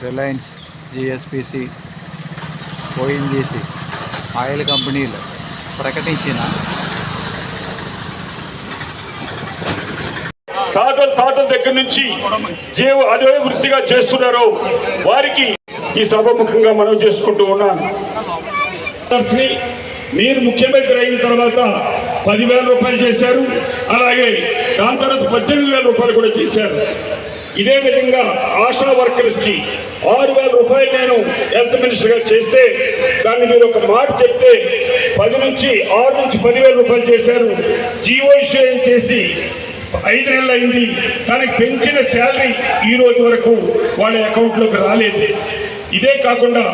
Reliance, GSPC, ONGC oil కంపెనీలు ప్రకటించిన తాతల దగ్గర నుంచి అదే వృత్తిగా చేస్తున్నారో వారికి ఈ సభముఖంగా మనం చేసుకుంటూ ఉన్నాను. మీరు ముఖ్యమంత్రి అయిన తర్వాత 10,000 రూపాయలు చేశారు. అలాగే దాని తర్వాత 18,000 రూపాయలు కూడా చేశారు. ఇదే విధంగా ఆశా వర్కర్స్ కి 6,000 రూపాయలు నేను హెల్త్ మినిస్టర్ గా చేస్తే దాన్ని మీరు ఒక మాట చెప్తే 6 నుంచి 10,000 రూపాయలు చేశారు. జీవో ఇష్యూ చేసి 5 నెలలు అయింది, కానీ పెంచిన శాలరీ ఈ రోజు వరకు వాళ్ళ అకౌంట్లోకి రాలేదు. ఇదే కాకుండా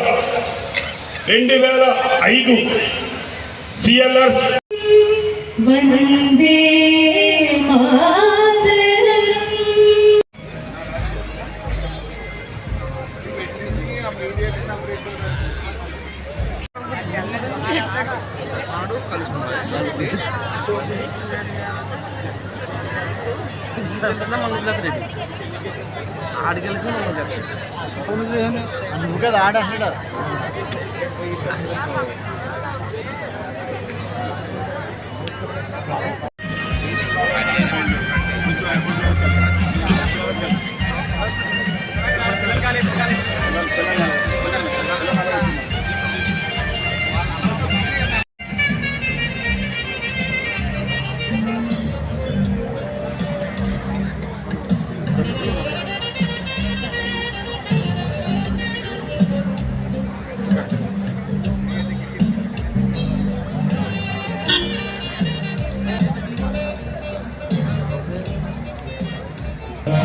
2005 CLR నువ్వు కదా ఆడంటాడు.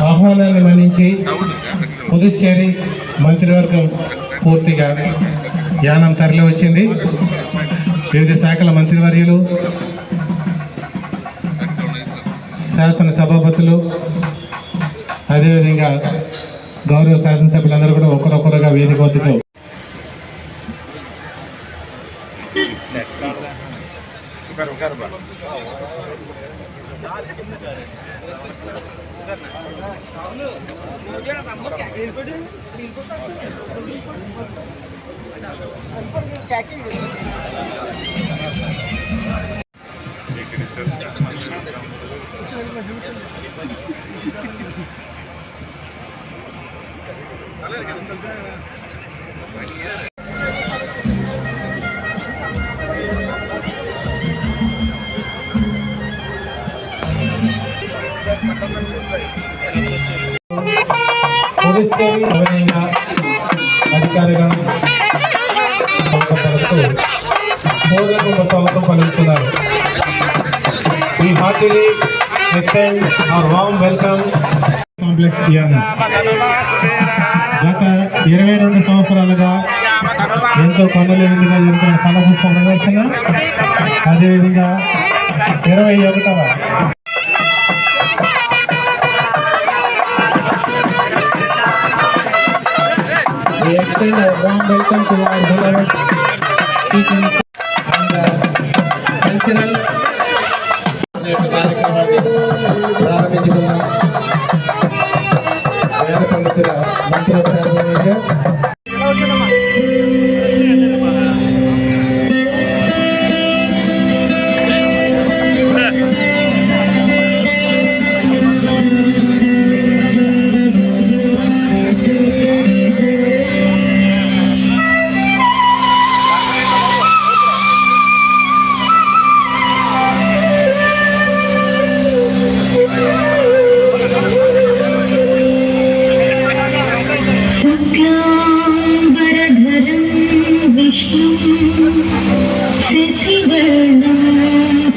ఆహ్వానాన్ని మన్నించి పుదుచ్చేరి మంత్రివర్గం పూర్తిగా యానం తరలి వచ్చింది. వివిధ శాఖల మంత్రివర్యులు, శాసన సభాపతులు, అదేవిధంగా గౌరవ శాసనసభ్యులందరూ కూడా ఒకరొకరుగా వేదిక వద్దకు అధికారిగా స్వాగతం పలుకుతున్నారు. We heartily extend our warm welcome complex Yanam. గత 22 సంవత్సరాలుగా ఎంతో కన్నులెందుగా జరుగుతున్న కళాపుష్ప ప్రదర్శన, అదేవిధంగా 21వ We extend a warm welcome to our beloved teachers and cultural కార్యక్రమాన్ని ప్రారంభించుకున్నాం. వేద పండితుల మంత్రోపచారంగా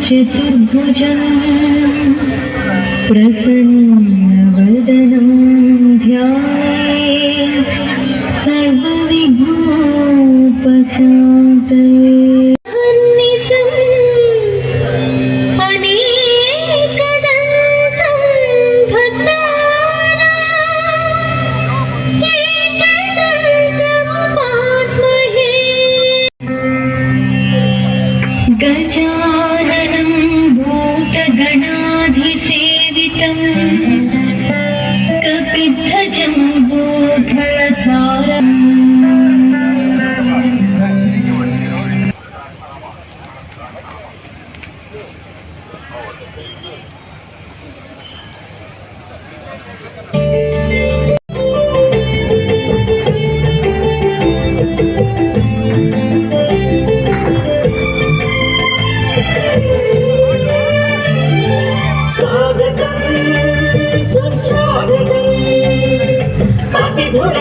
चतुर्भुजं प्रसन्नवदनं ध्यायेत् सर्वविघ्नोपशान्तये। गजाननं भूतगणाधिसेवितम्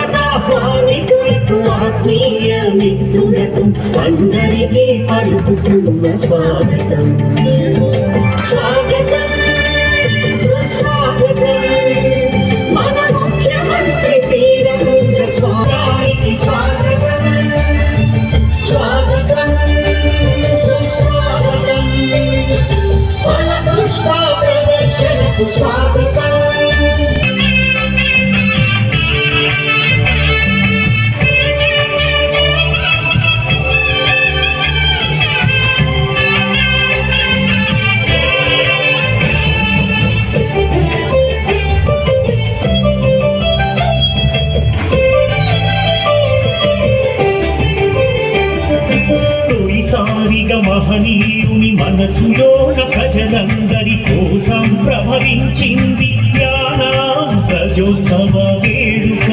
స్వాగతాహ్వానితులకు ఆత్మీయ మిత్రులకు అందరికీ పలుకుతున్న స్వాగతం స్వాగతం సుస్వాగతం మన ముఖ్యమంత్రి శ్రీరంగ స్వామికి స్వాగతం స్వాగతం సుస్వాగతం మన పుష్ప ప్రదర్శనకు స్వాగతం తొలిసారిగా మహనీయుని మనసులోన ప్రజలందరి కోసం ప్రవహించింది జ్ఞానం ప్రజోత్సవ వేడుక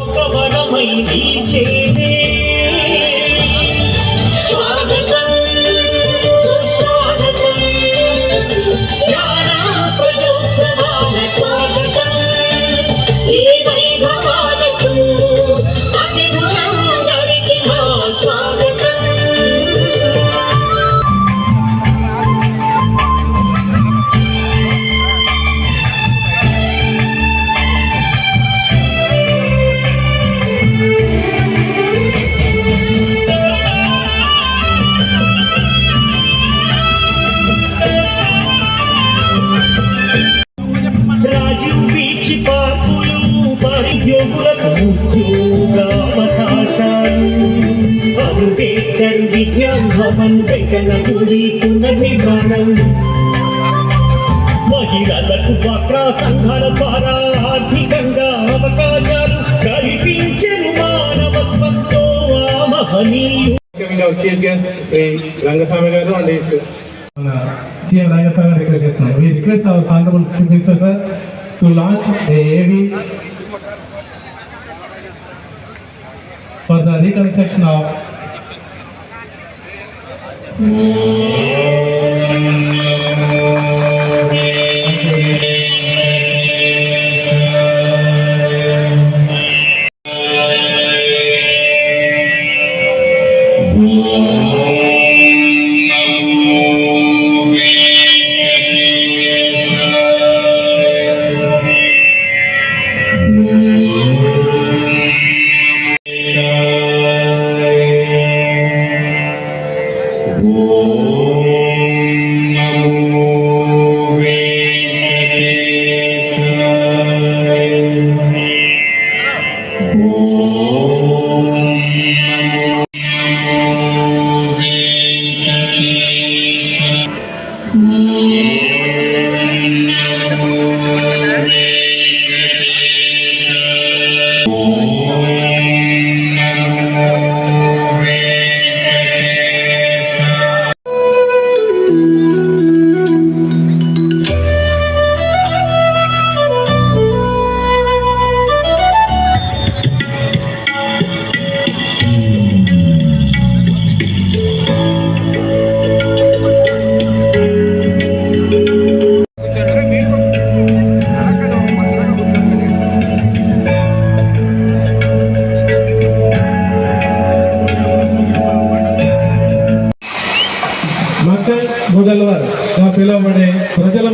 ఒకవరమై నిలిచేదే స్వాగతం సుస్వాగతం జ్ఞానం ప్రజోత్సవాల స్వాగతం ఈ వైభవాలకు అతిథులందరికీ మా స్వాగతం రాజీవ్ బీచ్ పార్కులు ఉద్యోగులకు ఉద్యోగావకాశాలు అంబేద్కర్ విజ్ఞాన్ భవన్ వెంకన్న గుడి పునర్నిర్మాణం మహిళలకు డ్వాక్రా సంఘాల ద్వారా ఆర్థికంగా అవకాశాలు కల్పించెను మానవత్వంతో ఆ మహనీయు చీఫ్ గెస్ట్ శ్రీ రంగస్వామి గారు అండ్ మన సీఎం రంగస్వామి గారు రిక్వెస్ట్ చేస్తున్నాం. We request our honorable chief minister sir to launch a AV for the reconstruction of మొదలవారు పిలువబడే ప్రజల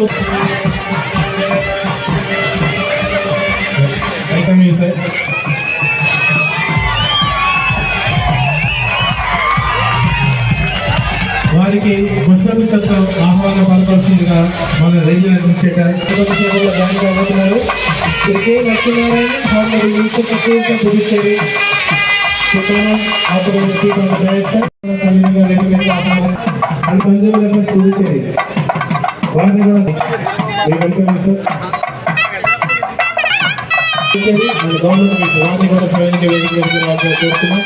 వారికి పుష్పగుచ్చంతో ఆహ్వానం పలకాల్సిందిగా మన రైల్వే అడ్మినిస్ట్రేటర్ జాయిన్ కాబోతున్నారు. శ్రీ లక్ష్మీనారాయణ పుదుచ్చేరి ఆపరేషన్ పుదుచ్చేరి వారిని కూడా గవర్నమెంట్ వారిని కూడా స్వయంగా వేదిక కోరుతున్నాం.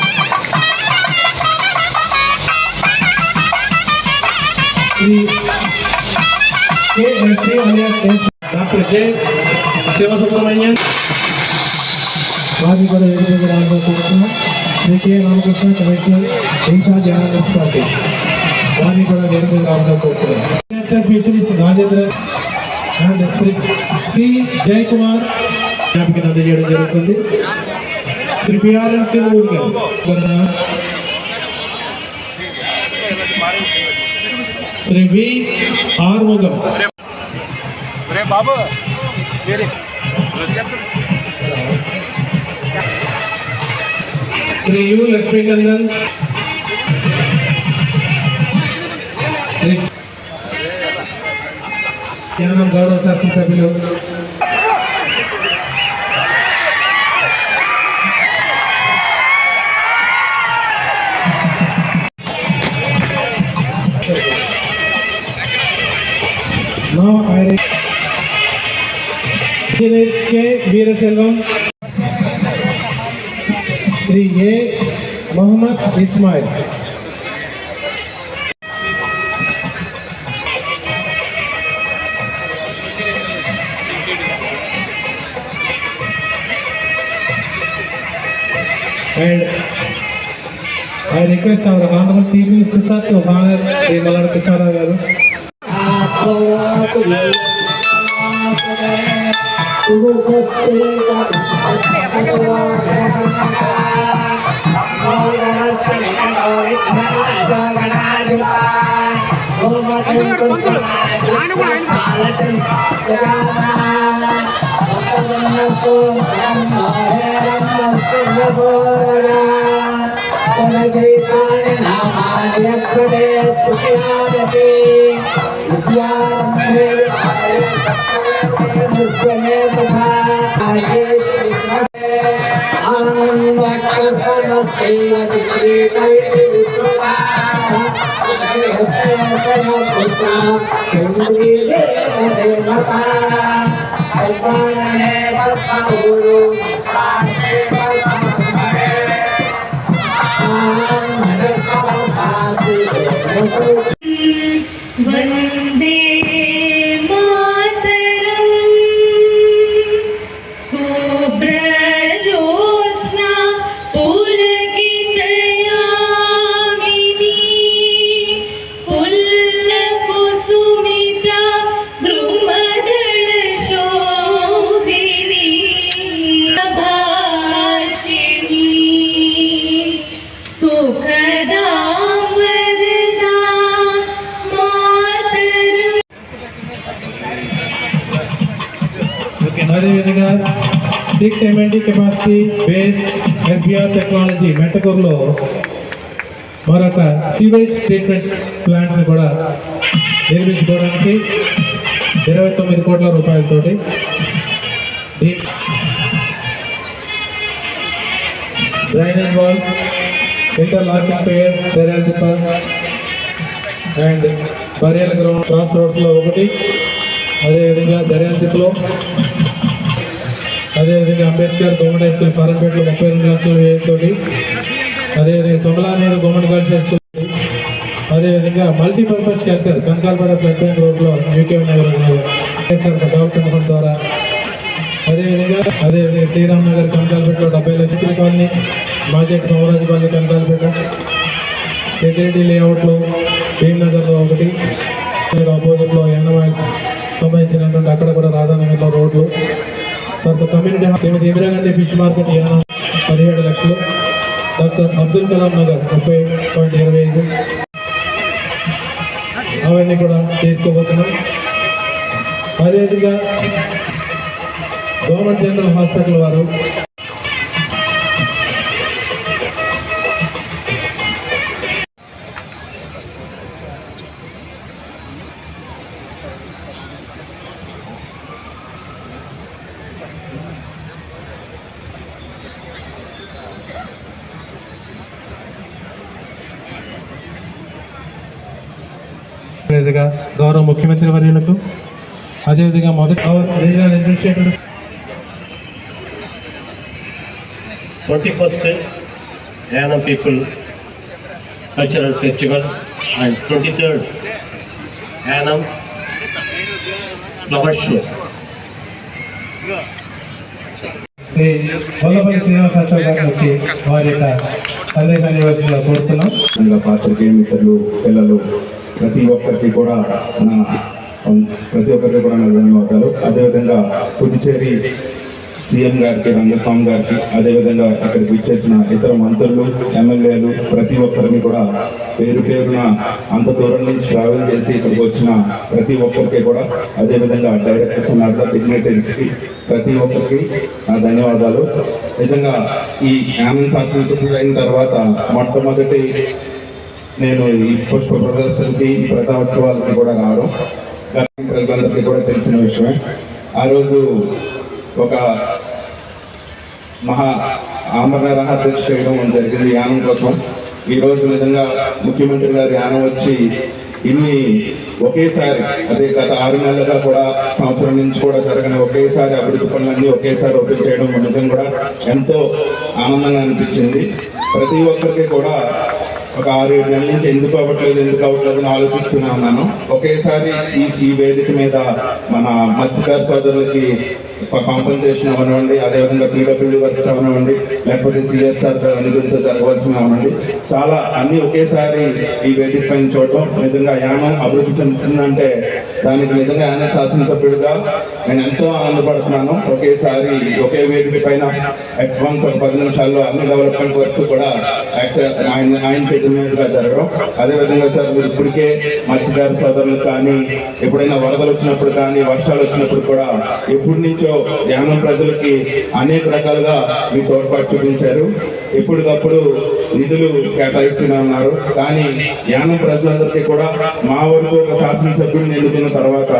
డాక్టర్ జె శివసుబ్రహ్మణ్యన్ వారిని కూడా వేదిక కోరుతున్నాం. Shri K Ramakrishna commissioner in charge general party వారిని కూడా వేదిక కోరుతున్నాం. ఫిషరీస్ రాజేంద్ర అండ్ శ్రీ జయకుమార్ జ్ఞాపికను అందజేయడం జరుగుతుంది. శ్రీ పిఆర్ఎన్ తిరుమూరి గారు శ్రీ వి ఆర్ముగం బాబు శ్రీ యు లక్ష్మీనందన్ శ్రీ జ్ఞానం గౌరవ శాసనసభ్యులు K Veeraselvam Shri A Mohammed Ismail and I request our honorable chief minister sir to honor the Mallar Krishna garu. वंदे मातरम शुभ्रज्योत्स्ना पुलकितयामिनी पुल्लकुसुमिता द्रुमदलशोभिनी भाषिणी सुखदा అదేవిధంగా 6 MND capacity base SBR technology మెటకూరులో మరొక సీవేజ్ ట్రీట్మెంట్ ప్లాంట్ని కూడా నిర్మించుకోవడానికి 29 కోట్ల రూపాయలతోటి డ్రైనేజ్ వాల్ ఇంటర్లాకింగ్ పేర్ Daryal Tippa and burial ground cross రోడ్స్లో ఒకటి, అదేవిధంగా దర్యాల్ తిప్పలో, అదేవిధంగా అంబేద్కర్ గవర్నమెంట్ హై స్కూల్ ఫారంపేటలో 32 లక్షల వ్యయంతోటి, అదేవిధంగా Tomalaneru government girls high school, అదేవిధంగా multipurpose shelter Kankalpeta flood bank రోడ్లో యూకే నగర్ డెవలప్మెంట్ ఫండ్ ద్వారా, అదేవిధంగా శ్రీరామ్ నగర్ కంకాల్పేటలో 70 లక్షల కాలనీ, మాజెట్ సోమరాజుపల్లి కంకాల్పేట, సెక్యూరిటీ లేఅవుట్లో భీమ్ నగర్లో ఒకటి, ఆపోజిట్లో ఎన్నమైల్ సంబంధించినటువంటి అక్కడ కూడా రాధానగర్లో రోడ్లు, డాక్టర్ కమ్యూనిటీ శ్రీమతి ఇందిరాగాంధీ ఫిష్ మార్కెట్ 17 లక్షలు, డాక్టర్ అబ్దుల్ కలాం నగర్ 30.25 అవన్నీ కూడా తీసుకోబోతున్నాం. అదేవిధంగా గవర్నమెంట్ జనరల్ హాస్పిటల్ వారు గౌరవ ముఖ్యమంత్రి వర్యులకు, అదేవిధంగా మొదటి regional administrator 21st Yanam People Cultural Festival and 23rd Yanam Flower Show. Shri Vallabhai Srinivasacharya గారి నుంచి వారి యొక్క సందేశాన్ని ఇవ్వాల్సిందిగా కోరుతున్నాం. పాత్రికేయ మిత్రులు, పిల్లలు, ప్రతి ఒక్కరికి కూడా నా ప్రతి ఒక్కరికి కూడా నా ధన్యవాదాలు. అదేవిధంగా పుదుచ్చేరి సీఎం గారికి, రంగస్వామి గారికి, అదేవిధంగా ఇక్కడికి విచ్చేసిన ఇతర మంత్రులు, ఎమ్మెల్యేలు, ప్రతి ఒక్కరిని కూడా పేరు పేరున అంత దూరం నుంచి ట్రావెల్ చేసి ఇక్కడికి వచ్చిన ప్రతి ఒక్కరికి కూడా, అదేవిధంగా డైరెక్టర్స్ అండ్ అదర్ డిగ్నిటరీస్కి ప్రతి ఒక్కరికి నా ధన్యవాదాలు. నిజంగా ఈ యానం శాసనసభ్యులు అయిన తర్వాత మొట్టమొదటి నేను ఈ పుష్ప ప్రదర్శనకి, ఈ ప్రజాోత్సవాలకి కూడా రావడం ప్రజలందరికీ కూడా తెలిసిన విషయమే. ఆ రోజు ఒక మహా ఆమరణ దీక్ష చేయడం జరిగింది యానం కోసం. ఈరోజు నిజంగా ముఖ్యమంత్రి గారు యానం వచ్చి ఇన్ని ఒకేసారి, అదే గత 6 నెలలుగా కూడా, సంవత్సరం నుంచి కూడా జరగని ఒకేసారి అభివృద్ధి పనులన్నీ ఒకేసారి ఓపెన్ చేయడం నిజం కూడా ఎంతో ఆనందంగా అనిపించింది. ప్రతి ఒక్కరికి కూడా ఒక 6-7 నెలల నుంచి ఎందుకు అవ్వట్లేదు అని ఆలోచిస్తూనే ఉన్నాను. ఒకేసారి ఈ వేదిక మీద మన మత్స్యకార సోదరులకి కాంపెన్సేషన్ అవనివ్వండి, అదేవిధంగా పీడబ్ల్యూడీ వర్క్స్ అవనివ్వండి, లేకపోతే సిఎస్ఆర్ నిధులతో జరగవలసిన అవనండి, చాలా అన్ని ఒకేసారి ఈ వేదిక పైన చూడటం నిజంగా యానం అభివృద్ధి చెందుతుందంటే దానికి నిజంగా యానం శాసనసభ్యుడిగా నేను ఎంతో ఆనందపడుతున్నాను. ఒకేసారి ఒకే వేదిక పైన అడ్వాన్స్ ఒక 10 నిమిషాల్లో అన్ని డెవలప్మెంట్ వర్క్స్ కూడా ఆయన చేతుల మీదుగా జరగడం. అదేవిధంగా సార్, మీరు ఇప్పటికే మత్స్యకార సోదరులకు కానీ, ఎప్పుడైనా వరదలు వచ్చినప్పుడు కానీ, వర్షాలు వచ్చినప్పుడు కూడా ఎప్పటి నుంచో యానం ప్రజలకి అనేక రకాలుగా మీ తోడ్పాటు చూపించారు. ఎప్పటికప్పుడు నిధులు కేటాయిస్తూనే ఉన్నారు. కానీ యానం ప్రజలందరికీ కూడా మా వరకు ఒక శాసనసభ్యుడిని ఎన్నుకున్న తర్వాత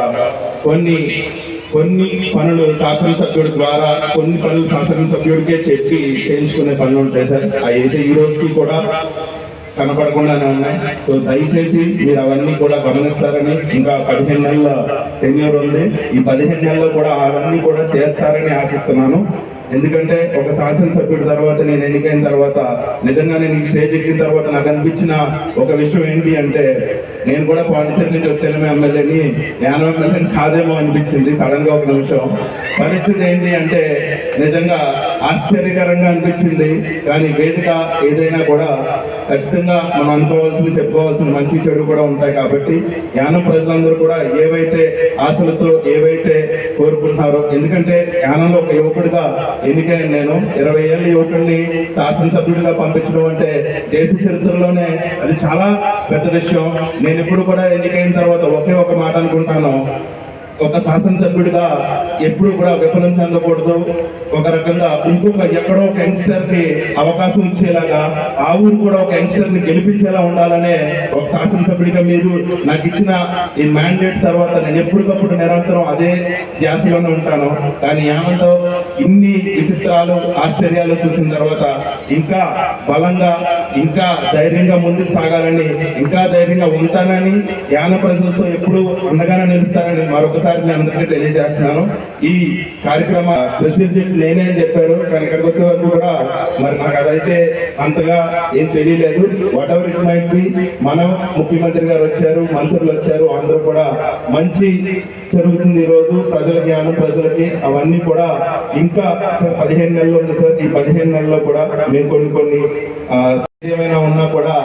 కొన్ని పనులు శాసనసభ్యుడి ద్వారా, కొన్ని పనులు శాసనసభ్యుడికే చెప్పి చేయించుకునే పనులు ఉంటాయి సార్. అయితే ఈ రోజుకి కూడా కనపడకుండానే ఉన్నాయి. సో దయచేసి మీరు అవన్నీ కూడా గమనిస్తారని, ఇంకా 15 నెలల టెన్యూర్ ఉంది, ఈ 15 నెలల్లో కూడా అవన్నీ కూడా చేస్తారని ఆశిస్తున్నాను. ఎందుకంటే ఒక శాసనసభ్యుడి తర్వాత నేను ఎన్నికైన తర్వాత నిజంగా నేను ఈ స్టేజ్ ఎక్కిన తర్వాత నాకు అనిపించిన ఒక విషయం ఏంటి అంటే, నేను కూడా పాండిచేరి నుంచి వచ్చాను ఎమ్మెల్యేని, యానం ఎమ్మెల్యేని కాదేమో అనిపించింది సడన్ గా ఒక నిమిషం. పరిస్థితి ఏంటి అంటే నిజంగా ఆశ్చర్యకరంగా అనిపించింది. కానీ వేదిక ఏదైనా కూడా ఖచ్చితంగా మనం అనుకోవాల్సింది, చెప్పుకోవాల్సిన మంచి చెడు కూడా ఉంటాయి. కాబట్టి యానం ప్రజలందరూ కూడా ఏవైతే ఆశలతో, ఏవైతే కోరుకుంటున్నారో, ఎందుకంటే యానంలో ఒక యువకుడిగా ఎన్నికైన నేను 20 ఏళ్ళ యువకుడిని శాసనసభ్యుడిగా పంపించడం అంటే దేశ చరిత్రలోనే అది చాలా పెద్ద విషయం. నేను ఎప్పుడు కూడా ఎన్నికైన తర్వాత ఒకే ఒక మాట అనుకుంటాను, ఒక శాసనసభ్యుడిగా ఎప్పుడు కూడా విఫలం చెందకూడదు. ఒక రకంగా ఇంకొక ఎక్కడో ఒక యంగ్స్టర్ కి అవకాశం ఇచ్చేలాగా, ఆ ఊరు కూడా ఒక యంగ్స్టర్ ని గెలిపించేలా ఉండాలనే ఒక శాసనసభ్యుడిగా మీరు నాకు ఇచ్చిన ఈ మ్యాండేట్ తర్వాత నేను ఎప్పటికప్పుడు నిరంతరం అదే ధ్యాసలోనే ఉంటాను. కానీ యానంతో ఇన్ని విచిత్రాలు, ఆశ్చర్యాలు చూసిన తర్వాత ఇంకా బలంగా, ఇంకా ధైర్యంగా ముందుకు సాగాలని, ఇంకా ధైర్యంగా ఉంటానని, యాన ప్రజలతో ఎప్పుడు అండగానే నిలుస్తానని మరొకసారి నేను అందరికీ తెలియజేస్తున్నాను. ఈ కార్యక్రమ ప్రెసిడెంట్ నేనే అని చెప్పారు, కానీ ఇక్కడికి వచ్చే వరకు కూడా మరి నాకు అదైతే అంతగా ఏం తెలియలేదు. What ever it might be, మనం ముఖ్యమంత్రి గారు వచ్చారు, మంత్రులు వచ్చారు, అందరూ కూడా మంచి జరుగుతుంది ఈ రోజు ప్రజలకి, యానం ప్రజలకి. అవన్నీ కూడా ఇంకా సార్ 15 నెలలు ఉంది సార్. ఈ 15 నెలల్లో కూడా మేము కొన్ని ఏమైనా ఉన్నా కూడా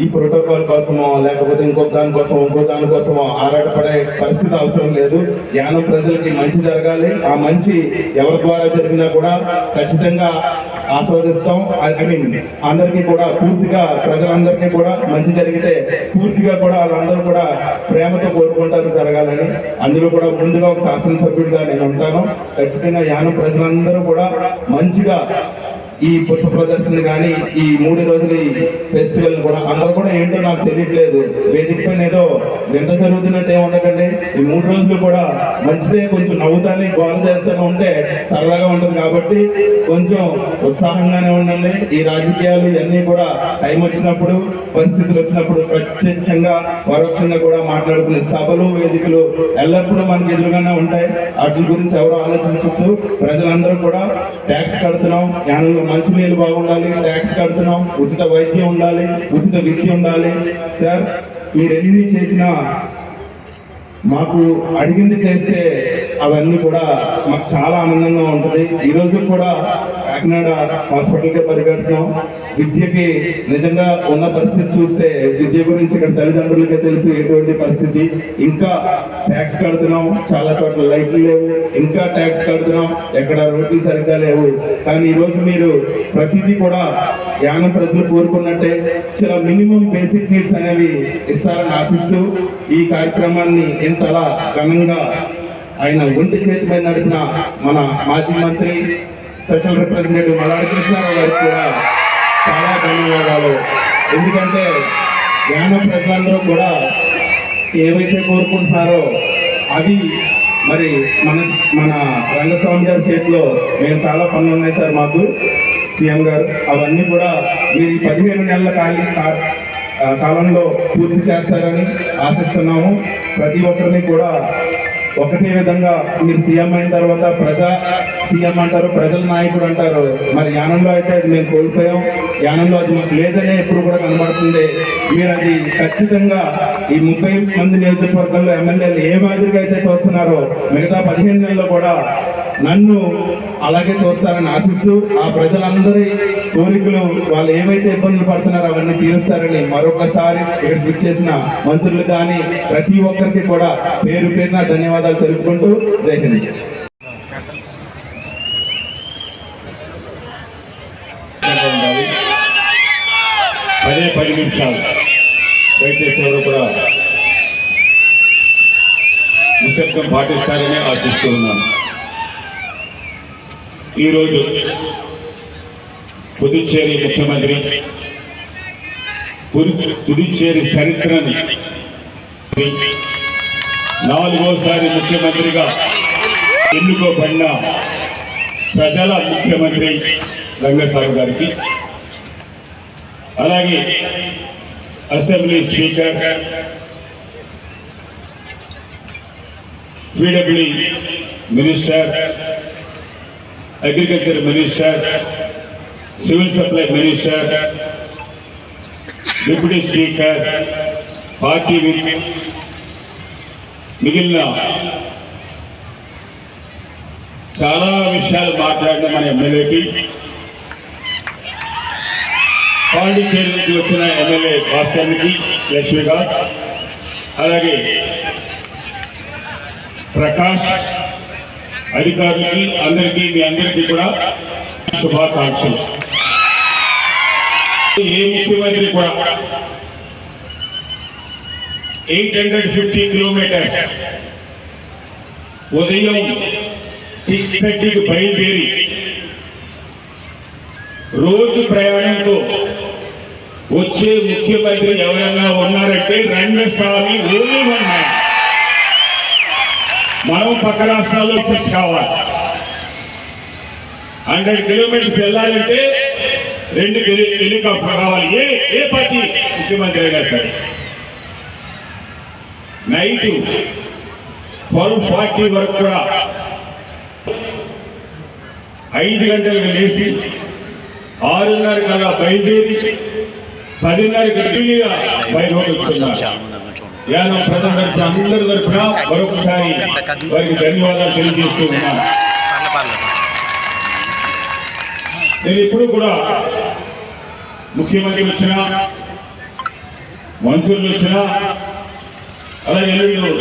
ఈ ప్రోటోకాల్ కోసమో, లేకపోతే ఇంకో దానికోసమో ఆరాటపడే పరిస్థితి అవసరం లేదు. యానం ప్రజలకి మంచి జరగాలి. ఆ మంచి ఎవరి ద్వారా జరిగినా కూడా ఖచ్చితంగా ఆస్వాదిస్తాం. ఐ మీన్ అందరికీ కూడా పూర్తిగా, ప్రజలందరికీ కూడా మంచి జరిగితే పూర్తిగా కూడా వాళ్ళందరూ కూడా ప్రేమతో కోరుకుంటారు జరగాలని. అందులో కూడా ముందుగా ఒక శాసనసభ్యుడిగా నేను ఉంటాను. ఖచ్చితంగా యానం ప్రజలందరూ కూడా మంచిగా ఈ పుష్ప ప్రదర్శన కానీ, ఈ 3 రోజుల ఫెస్టివల్ కూడా అందరూ కూడా ఏంటో నాకు తెలియట్లేదు, వేదిక పైన ఏదో ఎంత జరుగుతున్నట్టు ఏమి ఉండకండి. ఈ 3 రోజులు కూడా మంచిదే, కొంచెం నవ్వుతానే గోల్ చేస్తూనే ఉంటే సరదాగా ఉంటుంది. కాబట్టి కొంచెం ఉత్సాహంగానే ఉండండి. ఈ రాజకీయాలు ఇవన్నీ కూడా టైం వచ్చినప్పుడు, పరిస్థితులు వచ్చినప్పుడు ప్రత్యక్షంగా, పరోక్షంగా కూడా మాట్లాడుకునే సభలు, వేదికలు ఎల్లప్పుడూ మనకి ఎదురుగానే ఉంటాయి. వాటి గురించి ఎవరు ఆలోచించద్దు. ప్రజలందరూ కూడా ట్యాక్స్ కడుతున్నాం, యానంలో మంచినీళ్ళు బాగుండాలి, ట్యాక్స్ కడుతున్నాం, ఉచిత వైద్యం ఉండాలి, ఉచిత విద్య ఉండాలి. సార్ మీరు ఎన్ని చేసినా మాకు అడిగింది చేస్తే అవన్నీ కూడా మాకు చాలా ఆనందంగా ఉంటుంది. ఈ రోజు కూడా కాకినాడ హాస్పిటల్కే పరిగెడుతున్నాం. విద్యకి నిజంగా ఉన్న పరిస్థితి చూస్తే విద్య గురించి ఇక్కడ తల్లిదండ్రులకే తెలుసు ఎటువంటి పరిస్థితి. ఇంకా ట్యాక్స్ కడుతున్నాం, చాలా చోట్ల లైట్లు లేవు, ఇంకా ట్యాక్స్ కడుతున్నాం, ఎక్కడ రోడ్లు సరిగ్గా లేవు. కానీ ఈరోజు మీరు ప్రతిదీ కూడా యానం ప్రజలు కోరుకున్నట్టే చాలా మినిమం బేసిక్ నీడ్స్ అనేవి ఇస్తారని ఆశిస్తూ ఈ కార్యక్రమాన్ని ఇంతలా ఘనంగా ఆయన ఒంటి చేతి మీద నడిపిన మన మాజీ మంత్రి స్పెషల్ రిప్రజెంటేటివ్ మల్లాడి కృష్ణారావు గారికి కూడా చాలా ధన్యవాదాలు. ఎందుకంటే యానం ప్రజలందరూ కూడా ఏవైతే కోరుకుంటున్నారో అవి మరి మన రంగస్వామి గారి చేతిలో మేము చాలా పనులు ఉన్నాయి సార్ మాకు సీఎం గారు. అవన్నీ కూడా మీరు 15 నెలల కాలంలో పూర్తి చేస్తారని ఆశిస్తున్నాము. ప్రతి ఒక్కరిని కూడా ఒకటే విధంగా మీరు సీఎం అయిన తర్వాత ప్రజా సీఎం అంటారు, ప్రజల నాయకుడు అంటారు. మరి యానంలో అయితే అది మేము కోల్పోయాం, యానంలో అది మాకు లేదనే ఎప్పుడు కూడా కనబడుతుంది. మీరు అది ఖచ్చితంగా ఈ 30 మంది నియోజకవర్గంలో ఎమ్మెల్యేలు ఏ మాదిరిగా అయితే చూస్తున్నారో మిగతా 15 నెలల్లో కూడా నన్ను అలాగే చూస్తారని ఆశిస్తూ ఆ ప్రజలందరి కోరికలు వాళ్ళు ఏవైతే ఇబ్బందులు పడుతున్నారో అవన్నీ తీరుస్తారని మరొకసారి ఇక్కడ విచ్చేసిన మంత్రులు కానీ ప్రతి ఒక్కరికి కూడా పేరు పేరున ధన్యవాదాలు తెలుపుకుంటూ జై హింద్. పదే 10 నిమిషాలు దయచేసి ఎవరు కూడా నిశ్శబ్దం పాటిస్తారని ఆశిస్తూ ఉన్నాను. ఈరోజు పుదుచ్చేరి ముఖ్యమంత్రి పుదుచ్చేరి చరిత్రని 4వసారి ముఖ్యమంత్రిగా ఎన్నుకోబడిన ప్రజల ముఖ్యమంత్రి రంగస్వామి గారికి, అలాగే assembly speaker, PW minister, agriculture minister, civil supply minister, deputy speaker, party మిగిలిన చాలా విషయాలు మాట్లాడిన మన ఎమ్మెల్యేకి, పాండిచేరి నుంచి వచ్చిన ఎమ్మెల్యే భాస్కర్కి, లక్ష్మీకాంత్, అలాగే ప్రకాష్, అధికారులకి అందరికీ మీ అందరికీ కూడా శుభాకాంక్షలు. ఏ ముఖ్యమంత్రి కూడా 850 కిలోమీటర్స్ ఉదయం 6:30కి బయలుదేరి రోజు ప్రయాణంతో వచ్చే ముఖ్యమంత్రి ఎవరైనా ఉన్నారంటే రంగస్వామి ఓన్లీ ఉన్నాయి. మనం పక్క రాష్ట్రాల్లో ఫిక్స్ కావాలి. 100 కిలోమీటర్స్ వెళ్ళాలంటే 2 హెలికాప్టర్ కావాలి. ఏ పార్టీ ముఖ్యమంత్రి అయినా సరే. నైట్ 12:40 వరకు కూడా 5 గంటలకు లేచి 6:30 కల్లా బయలుదేరి 10:30కి ఢిల్లీగా బయలుదేరుతున్నారు. యానం ప్రజల తరఫున అందరి తరఫున మరొకసారి వారికి ధన్యవాదాలు తెలియజేస్తూ ఉన్నాను. నేను ఇప్పుడు కూడా ముఖ్యమంత్రి వచ్చినా, మంత్రులు వచ్చినా, అలాగే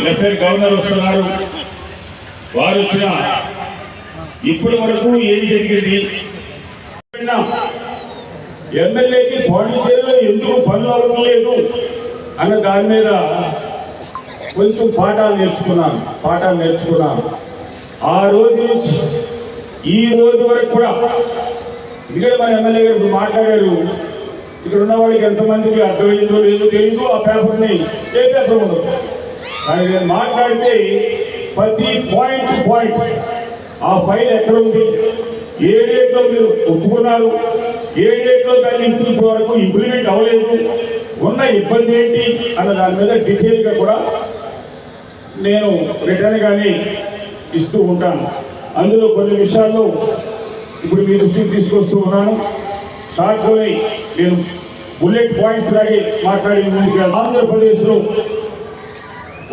లెఫ్టినెంట్ గవర్నర్ వస్తున్నారు, వారు వచ్చినా ఇప్పటి వరకు ఏమి జరిగింది, ఎమ్మెల్యేకి పాండిచేరిలో ఎందుకు పనులు అవ్వడం లేదు అన్న దాని మీద కొంచెం పాఠాలు నేర్చుకున్నాను. ఆ రోజు నుంచి ఈ రోజు వరకు కూడా ఇక్కడ మన ఎమ్మెల్యే గారు మాట్లాడారు. ఇక్కడ ఉన్న వాళ్ళకి ఎంతమందికి అర్థమైందో లేదో తెలియదు. ఆ పేపర్ని ఏ పేపర్ ఉండదు. కానీ నేను మాట్లాడితే ప్రతి పాయింట్ ఆ ఫైల్ ఎక్కడ ఉంది, ఏ డేట్లో మీరు ఒప్పుకున్నారు, ఏ డేట్లో దాన్ని ఇంప్లిమెంట్ వరకు ఇంప్లిమెంట్ అవ్వలేదు, ఉన్న ఇబ్బంది ఏంటి అన్న దాని మీద డీటెయిల్గా కూడా నేను రిటర్న్ కానీ ఇస్తూ ఉంటాను. అందులో కొన్ని విషయాల్లో ఇప్పుడు మీ దృష్టికి తీసుకొస్తూ ఉన్నాను. షార్ట్లోనే నేను బుల్లెట్ పాయింట్స్ లాగే మాట్లాడి ముందుకు ఆంధ్రప్రదేశ్లో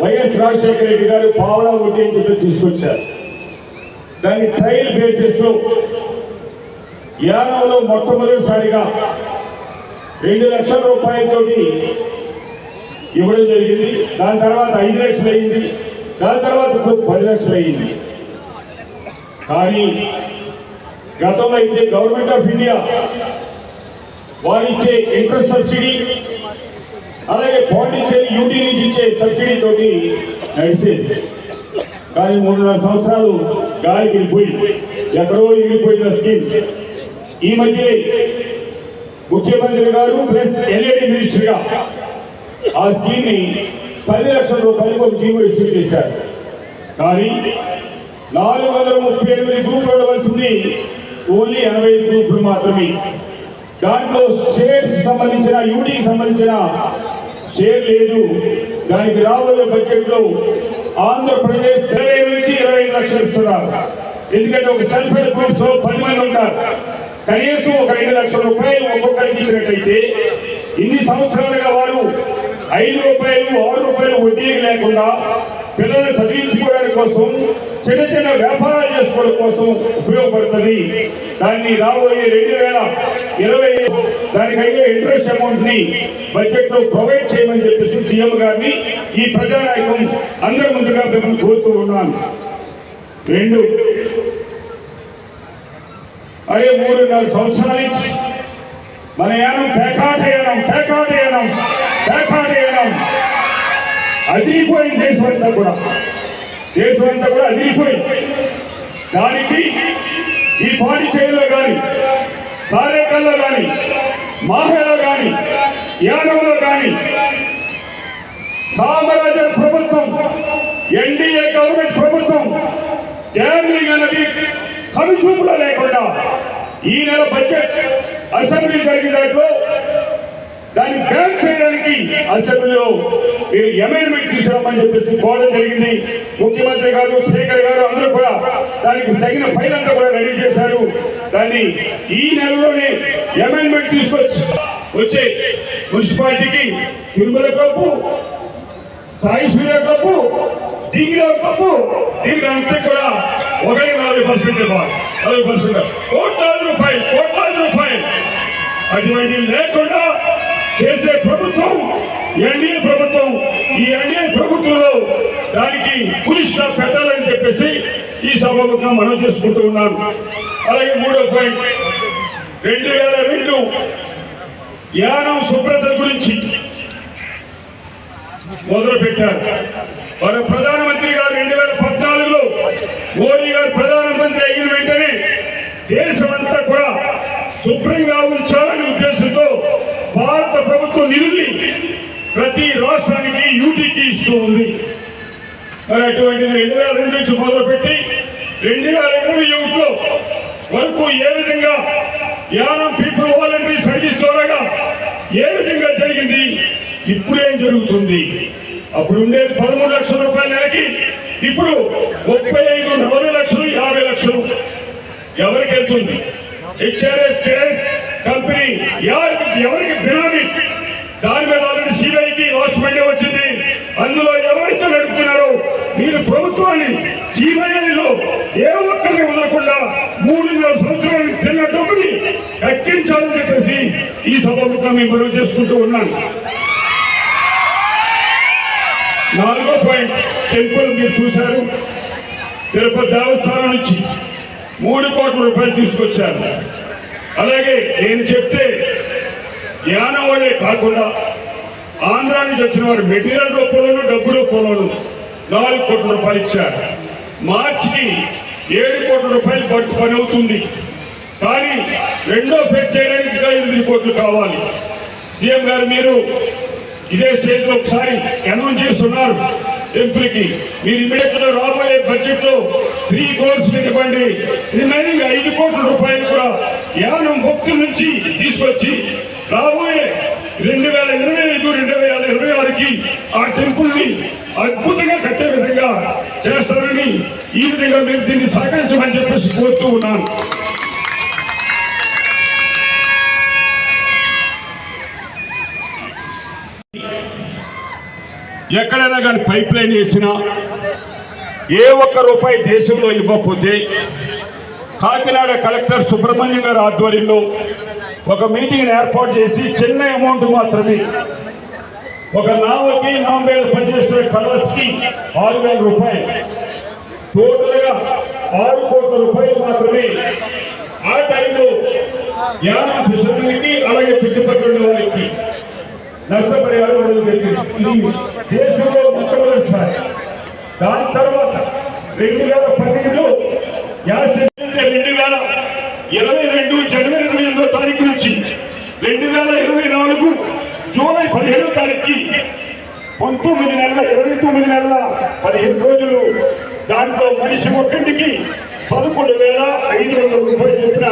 వైఎస్ రాజశేఖర రెడ్డి గారు పావలా వడ్డీ అని తీసుకొచ్చారు. దాన్ని ట్రయల్ బేసిస్ లో యానంలో మొట్టమొదటిసారిగా 2 లక్షల రూపాయలతోటి ఇవ్వడం జరిగింది. దాని తర్వాత 5 లక్షలు అయింది, దాని తర్వాత ఇప్పుడు 10 లక్షలు అయింది. కానీ గతంలో అయితే గవర్నమెంట్ ఆఫ్ ఇండియా వారిచ్చే ఇంట్రెస్ట్ సబ్సిడీ, అలాగే పాండిచ్చేరి యూటీ నుంచి ఇచ్చే సబ్సిడీ తోటి నడిచేది. కానీ 3.5 సంవత్సరాలు గాలికి వెళ్ళిపోయి ఎక్కడో వెళ్ళిపోయిన స్కీమ్ ఈ మధ్యనే ముఖ్యమంత్రి గారు ప్లస్ ఎల్ఏడి మినిస్టర్ గా ఆ స్కీమ్ ని 10 లక్షల రూపాయలకు ఒక జీవో ఇష్యూ చేశారు. కానీ 438 గ్రూపులు ఉండవలసింది ఓన్లీ 85 గ్రూపులు మాత్రమే. దాంట్లో స్టేట్ సంబంధించిన యూటీకి సంబంధించిన షేర్ లేదు. దానికి రాబోయే బడ్జెట్ లో ఆంధ్రప్రదేశ్ 20 నుంచి 25 లక్షలు ఇస్తున్నారు. ఎందుకంటే ఒక సెల్ఫ్ హెల్ప్ గ్రూప్స్ 10 మంది ఉంటారు. కనీసం ఒక 2 లక్షల రూపాయలు ఒక్కొక్కరికి ఇచ్చినట్టయితే ఇన్ని సంవత్సరాలుగా వారు 5 రూపాయలు 6 రూపాయలు వడ్డీ లేకుండా పిల్లలు చదివించుకోవడానికి కోసం, చిన్న చిన్న వ్యాపారాలు చేసుకోవడం కోసం ఉపయోగపడుతుంది. దాన్ని రాబోయే 2020 దానికి అయ్యే ఇంట్రెస్ట్ అమౌంట్ ని బడ్జెట్ లో ప్రొవైడ్ చేయమని చెప్పేసి సీఎం గారిని ఈ ప్రజానాయకం అందరి ముందుగా మిమ్మల్ని కోరుతూ ఉన్నాను. 2 అరే 3.5 సంవత్సరాల నుంచి మన యానం పేకాటయానం అదిరిపోయింది. దేశం అంతా కూడా అదిరిపోయింది. దానికి ఈ పాండిచేరిలో కానీ, కారేకల్లో కానీ, మాహేలో కానీ, యానంలో కానీ కామరాజర్ ప్రభుత్వం, ఎన్డీఏ గవర్నమెంట్ ప్రభుత్వం గ్యామ్లింగ్ అన్నది కనుచూపులో లేకుండా ఈ నెల బడ్జెట్ అసెంబ్లీ జరిగిన దాంట్లో దాన్ని బ్యాన్ చేయడానికి అసెంబ్లీలో మీరు అమెండ్మెంట్ తీసుకురామని చెప్పేసి కోరడం జరిగింది. ముఖ్యమంత్రి గారు, స్పీకర్ గారు అందరూ కూడా దానికి తగిన ఫైల్ అంతా కూడా రెడీ చేశారు. దాన్ని ఈ నెలలోనే అమెండ్మెంట్ తీసుకొచ్చి వచ్చే మున్సిపాలిటీకి తిరుమల కప్పు, సాయి సూర్య కప్పు, దిగిన కప్పు, దీనికి అంతా కూడా 40% ఇవ్వాలి. 40% కోట్లాది రూపాయలు అటువంటి లేకుండా చేసే ప్రభుత్వం ఎన్డీఏ ప్రభుత్వం. ఈ ఎన్డీఏ ప్రభుత్వంలో దానికి పులిస్లా పెట్టాలని చెప్పేసి ఈ సభముఖంగా మనం చేసుకుంటూ ఉన్నాను. అలాగే 3వ పాయింట్ 2002 యానం శుభ్రత గురించి మొదలు పెట్టారు. మన ప్రధానమంత్రి గారు 2014లో మోడీ గారు ప్రధానమంత్రి అయిన వెంటనే దేశమంతా కూడా శుభ్రంగా ఉంచాలనే ఉద్దేశంతో భారత ప్రభుత్వం నిధుల్ని ప్రతి రాష్ట్రానికి యూటీకి ఇస్తూ ఉంది. మరి అటువంటిది 2002 నుంచి మొదలుపెట్టి 2021లో వరకు ఏ విధంగా యానం పీపుల్ వాలంటరీ సర్వీస్ ద్వారా ఏ విధంగా జరిగింది, ఇప్పుడేం జరుగుతుంది? అప్పుడు ఉండేది 13 లక్షల రూపాయల నెలకి, ఇప్పుడు 35, 40 లక్షలు, 50 లక్షలు ఎవరికి వెళ్తుంది? హెచ్ఆర్ఎస్ కంపెనీ ఎవరికి బినామీ? దాని మీద ఆల్రెడీ సిబిఐకి లాస్ట్ మండే వచ్చింది. అందులో ఎవరైతే నడుపుతున్నారో మీరు ప్రభుత్వాన్ని సిబిఐలో ఏ ఒక్కరిని వదలకుండా 3.5 సంవత్సరాలు తిన్న డబ్బుని ఎక్కించాలని చెప్పేసి ఈ సభకు మేము మనం చేసుకుంటూ ఉన్నాను. 4వ పాయింట్ టెంపుల్ మీరు చూశారు. తిరుపతి దేవస్థానం నుంచి 3 కోట్ల రూపాయలు తీసుకొచ్చారు. అలాగే నేను చెప్తే యానం వాళ్ళే కాకుండా ఆంధ్రా నుంచి వచ్చిన వారు మెటీరియల్ రూపంలోనూ డబ్బు రూపంలోనూ 4 కోట్ల రూపాయలు ఇచ్చారు. మార్చికి 7 కోట్ల రూపాయలు పని అవుతుంది. కానీ 2వ ఫేజ్ చేయడానికి ఇంకా 8 కోట్లు కావాలి. సీఎం గారు మీరు ఇదే స్టేజ్ లో ఒకసారి అనౌన్స్ చేస్తున్నారు టెంపుల్కి. మీరు ఇమీడియట్ గా రాబోయే బడ్జెట్ లో 3 crores ఇవ్వండి. రిమైనింగ్ 5 కోట్ల రూపాయలు కూడా యానం భక్తుల నుంచి తీసుకొచ్చి రాబోయే 2025-2026కి ఆ టెంపుల్ ని అద్భుతంగా కట్టే విధంగా చేస్తారని ఈ విధంగా మీరు దీన్ని సహకరించమని చెప్పేసి కోరుతూ ఉన్నాను. ఎక్కడైనా కానీ పైప్ లైన్ వేసినా ఏ ఒక్క రూపాయి దేశంలో ఇవ్వకపోతే కాకినాడ కలెక్టర్ సుబ్రహ్మణ్యం గారి ఆధ్వర్యంలో ఒక మీటింగ్ ఏర్పాటు చేసి చిన్న అమౌంట్ మాత్రమే, ఒక నావకి 4000 పనిచేసే కలర్స్కి 6000 రూపాయలు, టోటల్ గా 6 కోట్ల రూపాయలు మాత్రమే ఆ టైంలో యానం ఫిషర్మెన్కి అలాగే చుట్టుపక్కల వారికి నష్టపరిహారం జరిగింది. దేశంలో మొట్టమొదటిసారి. దాని తర్వాత 2018లో 2022 జనవరి 28వ తారీఖు నుంచి 2024 జూలై 15వ తారీఖుకి 29 నెలల 15 రోజులు దాంట్లో మనిషి ఒక్కటికి 11,500 రూపాయలు చెప్పిన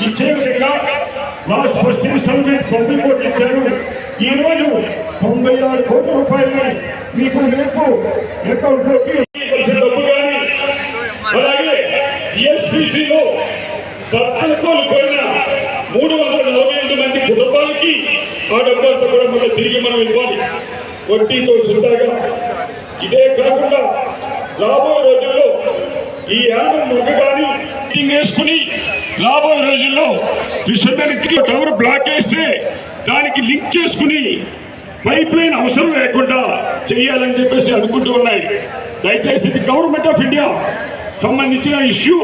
ఇచ్చే విధంగా లాస్ట్ ఫస్ట్ ఇన్స్టాల్మెంట్ 9 కోట్లు ఇచ్చారు. ఈ రోజు 96 కోట్ల రూపాయలని మీకు రేపు అకౌంట్ లోకి డబ్బు కానీ అలాగే జిఎస్పిసిలో భర్తలతోలు పోయిన 348 మంది కుటుంబాలకి ఆ డబ్బంతా కూడా మళ్ళీ తిరిగి మనం ఇవ్వాలి వడ్డీతో సుందరగా. ఇదే కాకుండా రాబోయే రోజుల్లో ఈ యానం మొగ్గ కానీ మీటింగ్ వేసుకుని రాబోయే రోజుల్లో ఫిషర్మెన్కి టవర్ బ్లాక్ చేస్తే దానికి లింక్ చేసుకుని పైప్ లైన్ అవసరం లేకుండా చేయాలని చెప్పేసి అనుకుంటూ ఉన్నాయి. దయచేసి ఇది గవర్నమెంట్ ఆఫ్ ఇండియా సంబంధించిన ఇష్యూ.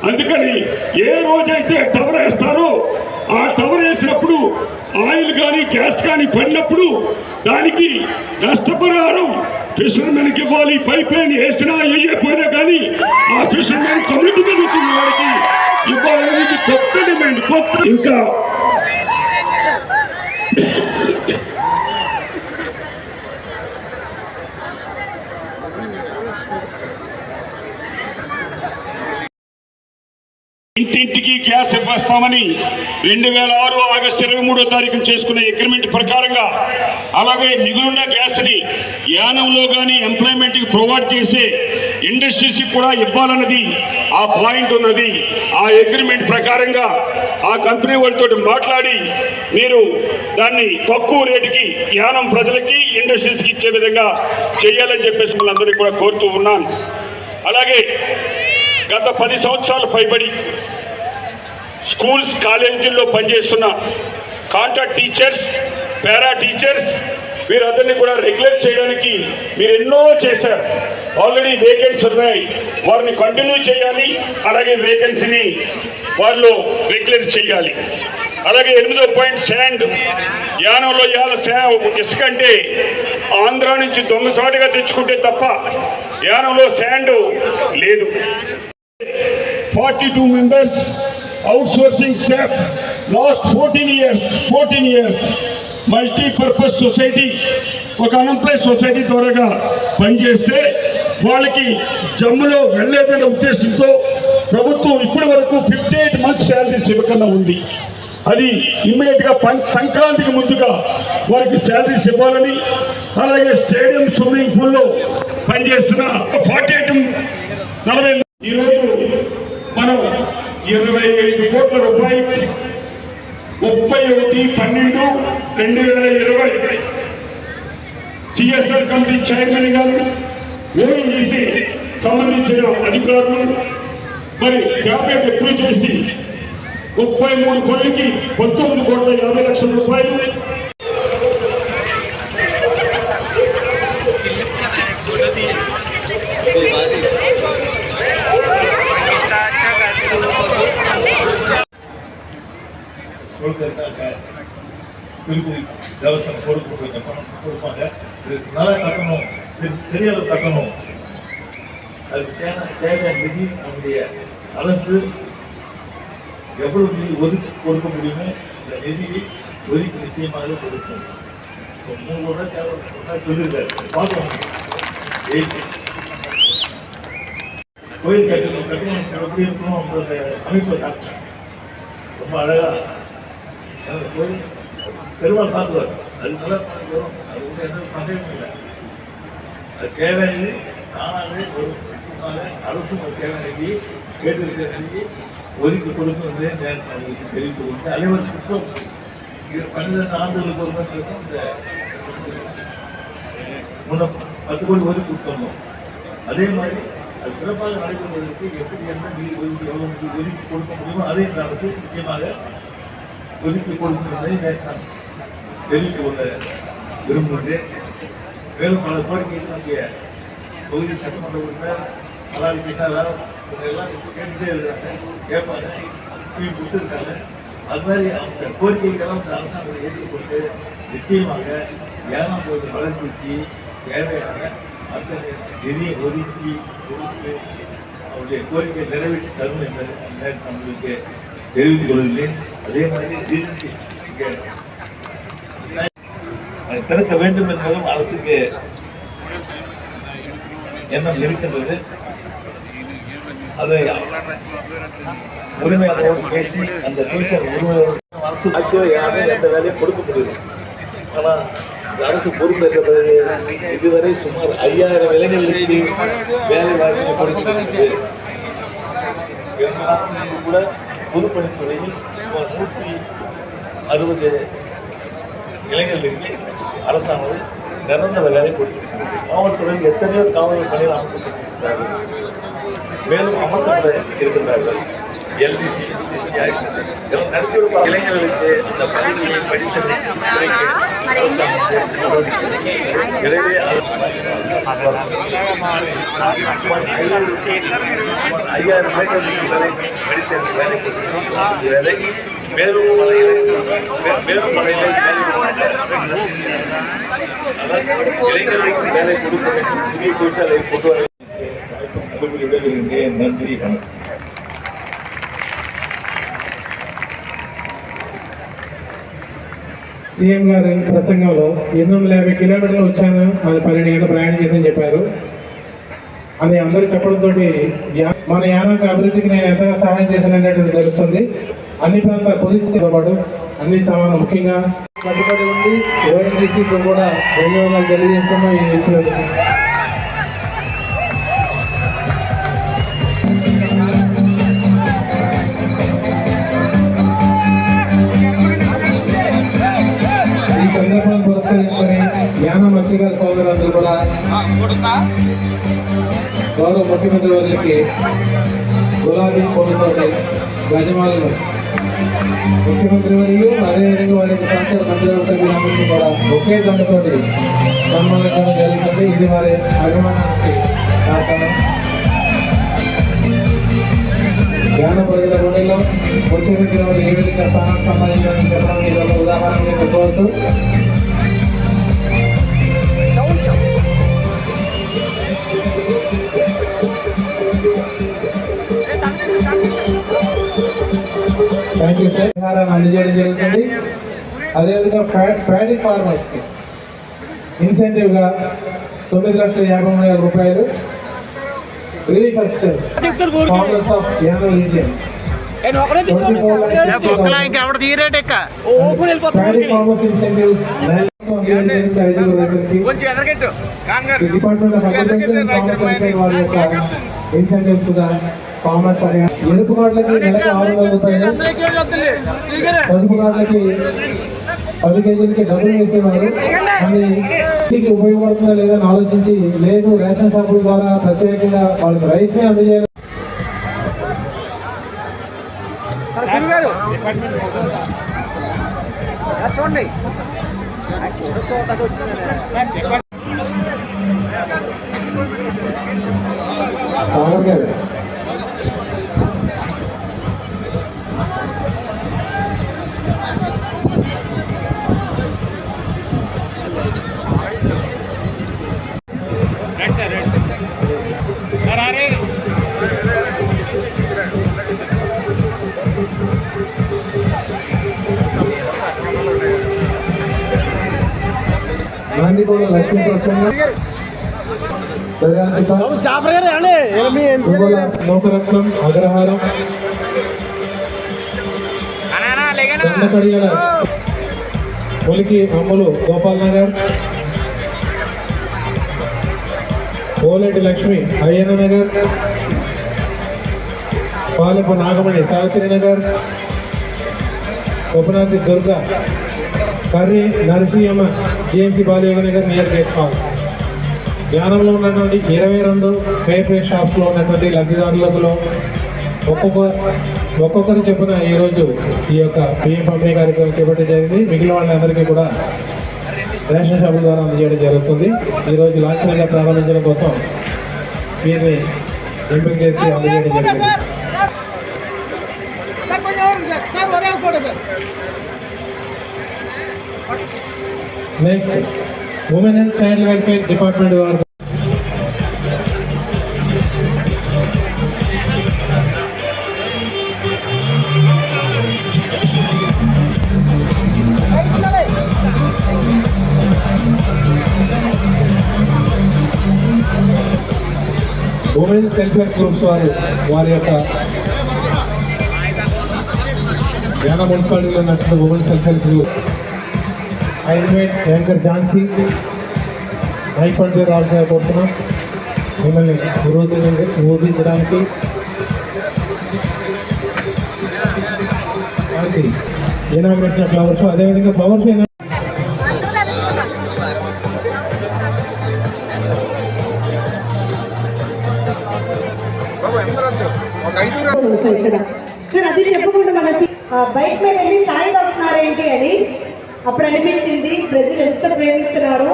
అందుకని ఏ రోజైతే టవర్ వేస్తారో ఆ టవర్ వేసినప్పుడు ఆయిల్ కానీ గ్యాస్ కానీ పడినప్పుడు దానికి నష్టపరిహారం ఫిషర్మెన్కి ఇవ్వాలి. పైప్ లైన్ వేసినా వేయకపోయినా కానీ ఆ ఫిషర్మెన్ కమ్యూనిటీ జరుగుతుంది వారికి ఇవ్వాలనేది కొత్త డిమాండ్. ఇంకా ఇంటింటికి గ్యాస్ ఇవ్వస్తామని 2006 ఆగస్టు 23వ తారీఖున చేసుకున్న అగ్రిమెంట్ ప్రకారంగా, అలాగే మిగులున్న గ్యాస్ ని యానంలో కానీ ఎంప్లాయ్మెంట్ కి ప్రొవైడ్ చేసే ఇండస్ట్రీస్ కూడా ఇవ్వాలన్నది ఆ పాయింట్ ఉన్నది. ఆ అగ్రిమెంట్ ప్రకారంగా ఆ కంపెనీ వాళ్ళతో మాట్లాడి మీరు దాన్ని తక్కువ రేటుకి యానం ప్రజలకి ఇండస్ట్రీస్ కి ఇచ్చే విధంగా చేయాలని చెప్పేసి మనందరినీ కూడా కోరుతూ ఉన్నాను. అలాగే గత 10 సంవత్సరాలు పైబడి స్కూల్స్ కాలేజీల్లో పనిచేస్తున్న కాంట్రాక్ట్ టీచర్స్, పారా టీచర్స్ వీరందరినీ కూడా రెగ్యులేట్ చేయడానికి మీరు ఎన్నో చేశారు. ఆల్రెడీ వేకెన్సీ ఉన్నాయి, వారిని కంటిన్యూ చేయాలి. అలాగే వేకెన్సీని వాళ్ళు రెగ్యులేట్ చేయాలి. అలాగే 8వ పాయింట్ శాండ్. యానంలో ఇసుక అంటే ఆంధ్ర నుంచి దొంగచాటుగా తెచ్చుకుంటే తప్ప యానంలో శాండ్ లేదు. 42 members outsourcing staff last 14 years multipurpose society ఒక అన్ఎంప్లాయ్డ్ సొసైటీ ద్వారాగా పనిచేస్తే వాళ్ళకి జమ్ములో వెళ్ళలేదనే ఉద్దేశంతో ప్రభుత్వం ఇప్పటి వరకు 58 months శాలరీస్ ఇవ్వకుండా ఉంది. అది ఇమ్మీడియట్ గా సంక్రాంతికి ముందుగా వారికి శాలరీస్ ఇవ్వాలని, అలాగే స్టేడియం స్విమ్మింగ్ పూల్ లో పనిచేస్తున్న 40 ఈరోజు మనం 25 కోట్ల రూపాయలు 31/12/2020 సిఎస్ఆర్ కమిటీ చైర్మన్ గారు, ఓఎన్జీసీ సంబంధించిన అధికారులు మరి క్యాబినెట్ అప్రూవ్ చేసి 33 పనులకి 19,50,00,000 రూపాయలు பிரிவு தேவஸ்தான பொறுப்பு கொஞ்சம் பணம் கொடுப்பாங்க. இது நல்லா கட்டணும், தெரியாத கட்டணும். அதுக்கு தேவையான நிதி நம்முடைய அரசு எவ்வளவு நிதி ஒதுக்கி கொடுக்க முடியுமோ இந்த நிதியை ஒதுக்கி நிச்சயமாக கொடுக்கும். 3 கோடி தேவை சொல்லியிருக்காரு, பார்க்கணும். கோயில் கட்டணும் எப்படி இருக்கணும் அப்படின்ற அமைப்பை காட்டணும். ரொம்ப அழகா கோயில் பெருமாள் பார்த்துவார். அது நல்லா வரும், அது கூட எந்த சந்தேகமும் இல்லை. அது தேவையானது தானாகவே ஒரு அரசும் தேவையான நிதி கேட்டிருக்கிற நிதி ஒதுக்கி கொடுக்கிறது நேரத்தில் அவங்களுக்கு தெரிவித்து கொடுத்து அனைவருக்கும் 12 ஆண்டுகளுக்கு ஒரு மக்களுக்கும் இந்த 10 கோடி ஒதுக்கி கொடுத்தோம். அதே மாதிரி அது சிறப்பாக நடைபெறுவதற்கு எப்படி என்ன நீர் ஒதுக்கி எவ்வளவு ஒதுக்கி கொடுக்க முடியுமோ அதை இந்த அரசு நிச்சயமாக ஒதுக்கி கொடுப்பதை நான் தெரிவித்துக் கொள்ள விரும்புகின்றேன். மேலும் பல கோரிக்கைகள் நம்முடைய தொகுதி சட்டமன்ற உறுப்பினர் மலாலி கிருஷ்ணாராவ் எல்லாம் கேட்டுட்டே இருக்காங்க, கேட்பாங்க, கொடுத்துருக்காங்க. அது மாதிரி அவங்க கோரிக்கைகளெல்லாம் இந்த அரசாங்கத்தை ஏற்றுக்கொண்டு நிச்சயமாக ஏனாம் கோயில் வளர்ச்சிக்கு தேவையான அந்த நிதியை ஒதுக்கி கொடுத்து அவருடைய கோரிக்கை நிறைவேற்றி தரும் என்பதை நம்மளுக்கு தெரிவித்துக் கொள்கிறேன். அதே மாதிரி அதை திறக்க வேண்டும் என்பதும் அரசுக்கு எண்ணம் இருக்கின்றது. அதை உரிமையாளரோடு பேசி அந்த ஃபியூச்சர் உரிமையோடு அரசு யாரும் எந்த வேலையும் கொடுக்க முடியுது. ஆனால் இந்த அரசு பொறுப்பேற்ற பிறகு இதுவரை சுமார் 5000 இளைஞர்களுக்கு வேலை வாய்ப்பு கொடுக்கிறது. கூட பொதுப்பணித்துறையில் சுமார் 160 இளைஞர்களுக்கு அரசாங்கம் நிரந்தர வேலை கொடுத்திருக்கிறது. காவல்துறையில் எத்தனையோ காவல் பணிகள் அமைக்கப்பட்டிருக்கிறார்கள். மேலும் அமர்த்தப்பட இருக்கின்றார்கள். எல்டிசி இளைஞர்களுக்கு அந்த பணிகளை படித்த 5000 படித்த வேலை மேலும் பல இளைஞர்களுக்கு வேலை கொடுக்க வேண்டும். புதிய தொழிற்சாலை கொண்டு வர நன்றி. సీఎం గారి ప్రసంగంలో 850 కిలోమీటర్లు వచ్చాను, అది 12 గంటలు ప్రయాణం చేసని చెప్పారు. అది అందరూ చెప్పడంతో మన యానానికి అభివృద్ధికి నేను ఎంతగా సహాయం చేశాననేది తెలుస్తుంది. అన్ని ప్రాంతాల పొజిషన్తో పాటు అన్ని సమానం, ముఖ్యంగా కట్టుబడి ఉండి ఓఎన్జీసీకి కూడా ధన్యవాదాలు తెలియజేస్తున్నాం. ఈ ఇచ్చినందుకు సందర్భాన్ని పురస్కరించుకొని యానా మత్స్యకార సోదరులందరూ కూడా గౌరవ ముఖ్యమంత్రి వారికి గులాబీ పూలతోటి గజమాలను ముఖ్యమంత్రి మరియు అదేవిధంగా వారి సంస్థ మంత్రివర్గ సభ్యులందరికీ కూడా ఒకే దండతోటి సన్మానించడం జరుగుతుంది. ఇది వారి అభిమానానికి కారణం. జ్ఞాన ప్రజల గుడిలో ముఖ్యమంత్రి వారు ఏ విధంగా స్థానం సంపాదించాలని చెప్పడం ఇదొక ఉదాహరణ కోరుతూ థ్యాంక్ యూ సార్. ఆహారాన్ని అందజేయడం జరుగుతుంది. అదేవిధంగా ప్యాడీ ఫార్మర్స్కి ఇన్సెంటివ్గా 9,50,000 రూపాయలు relief assistance farmers of Yana region 24 paddy farmers incentive department of agriculture వారి యొక్క ఇన్సెంటివ్స్ కూడా ఫార్మర్స్ అనే ఎరుపు కార్డులకి నెలకు 600 రూపాయలు, పసుపు కార్డులకి 10 కేజీలకి డబ్బులు వేసేవారు. అది ఇంటికి ఉపయోగపడుతుందా లేదని ఆలోచించి లేదు రేషన్ షాపుల ద్వారా ప్రత్యేకంగా వాళ్ళకి రైస్ని అందజేయాలి. చూడండి Gandhiguda Lakshmiprasanna Lokaratnam Agraharam Dandakadiyala Muliki Ammulu Gopal Nagar, Poleti Lakshmi Ayyanna Nagar, Palepu Nagamani Savitri Nagar, Upanathi Durga, Karri Narasimhamma GMC Balayoga Nagar near guest house. ధ్యానంలో ఉన్నటువంటి 22 ఫేర్ షాప్స్లో ఉన్నటువంటి లబ్ధిదారులలో ఒక్కొక్కరు చెప్పున ఈరోజు ఈ యొక్క బియ్యం పంపిణీ కార్యక్రమం చేపట్టడం జరిగింది. మిగిలిన వాళ్ళందరికీ కూడా రేషన్ షాపుల ద్వారా అందజేయడం జరుగుతుంది. ఈరోజు లాంఛనంగా ప్రారంభించడం కోసం వీరిని ఎంపిక చేసి అందజేయడం జరిగింది. Next women and child welfare department వారు ఉమెన్ సెల్ఫ్ హెల్ప్ గ్రూప్స్ వారి యొక్క యానా మున్సిపాలిటీలో ఉన్నటువంటి women self help group I invite anchor Jhansi mic పండుగ రావాల్సిన కోరుతున్నాం. మిమ్మల్ని ఊరించడానికి ఇనాగ్రేషన్ ఫ్లవర్ షో, అదేవిధంగా ఫ్లవర్ షో ఇక్కడ అది చెప్పకుండా మన బైక్ మీద వెళ్ళి ఛాయ్ తాగుతున్నారేంటి అని అప్పుడు అనిపించింది. ప్రజలు ఎంత ప్రేమిస్తున్నారు.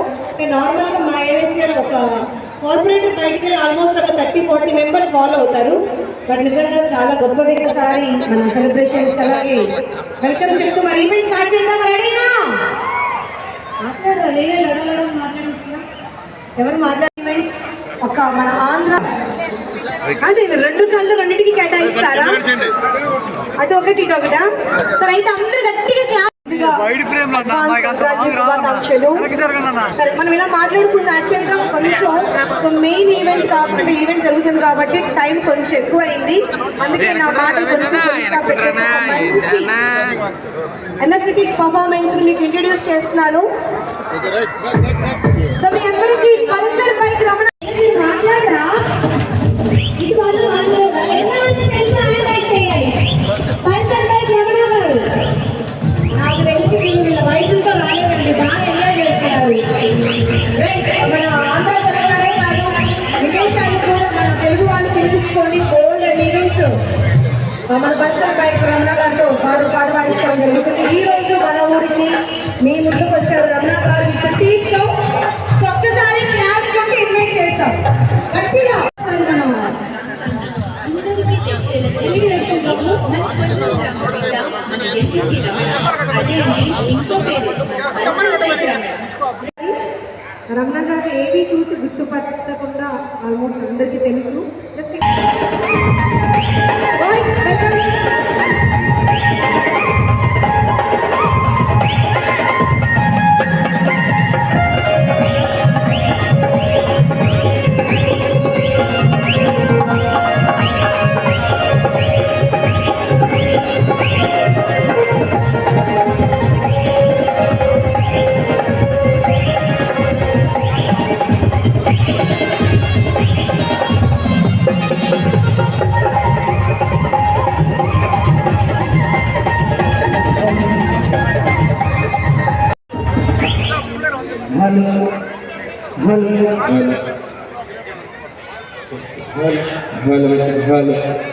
నార్మల్గా మా ఏరియాలో ఒక కార్పొరేటర్ బయటికి ఆల్మోస్ట్ ఒక 30-40 మెంబర్స్ ఫాలో అవుతారు. బట్ నిజంగా చాలా గొప్పగా ఒకసారి మన సెలబ్రేషన్స్ అలాగే వెల్కమ్ చెప్తూ మరి ఈవెంట్ స్టార్ట్ చేద్దాం. రెడీనా? మాట్లాడారు, నేనే లడలడం మాట్లాడిస్తున్నా. ఎవరు మాట్లాడే ఈవెంట్స్ ఒక మన ఆంధ్ర అంటే 2 కళ్ళు రెండింటికి కేటాయిస్తారా? అటు ఒకటి ఇటు ఒకటా? సరే అయితే అందరు గట్టిగా క్లాస్. సరే మనం ఇలా మాట్లాడుకుందాం. యాక్చువల్గా కొంచెం సో మెయిన్ ఈవెంట్ కాబట్టి ఈవెంట్ జరుగుతుంది కాబట్టి టైం కొంచెం ఎక్కువ అయింది. అందుకే నా మాటలు కొంచెం మంచి ఎనర్జెటిక్ పర్ఫార్మెన్స్ మీకు ఇంట్రడ్యూస్ చేస్తున్నాను. సో మీ అందరికీ పల్సర్ బైక్ రమణ మాట్లాడరా? పల్సర్ బైక్ రమణ గారు నాకు తెలిసి వీళ్ళ బైకులతో రాలేదండి, బాగా ఎంజాయ్ చేస్తున్నారు. మన ఆంధ్ర తెలంగాణే కాదు విదేశానికి కూడా మన తెలుగు వాళ్ళు పిలిపించుకొని గోల్డ్ అండ్ ఈవెంట్స్ మన పల్సర్ బైక్ రమణ గారితో పాటు పాడించుకోవడం జరుగుతుంది. ఈ రోజు మన ఊరికి మీ ముందుకు వచ్చారు రమణ గారు టీంతో. ఒక్కసారి క్లాస్ కొట్టి ఇన్వైట్ చేస్తాం గట్టిగా. రమణ గారు ఏవి చూసి గుర్తుపట్టకుండా ఆల్మోస్ట్ అందరికీ తెలుసు.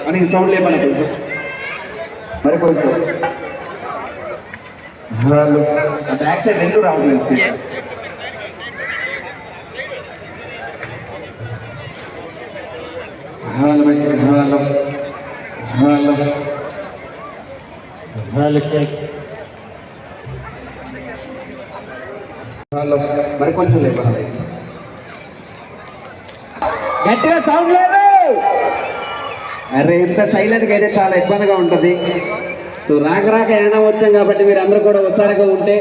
అని సౌండ్ లేమన్నా కొంచెం మరి కొంచెం బ్యాక్ సైడ్ 2 రావట్లేదు. మరి కొంచెం లేమన్నా గట్టిగా సౌండ్ లేదు. అరే ఇంత సైలెంట్గా అయితే చాలా ఇబ్బందిగా ఉంటుంది. సో రాక ఏమైనా వచ్చాం కాబట్టి మీరు అందరూ కూడా హుషారుగా ఉంటే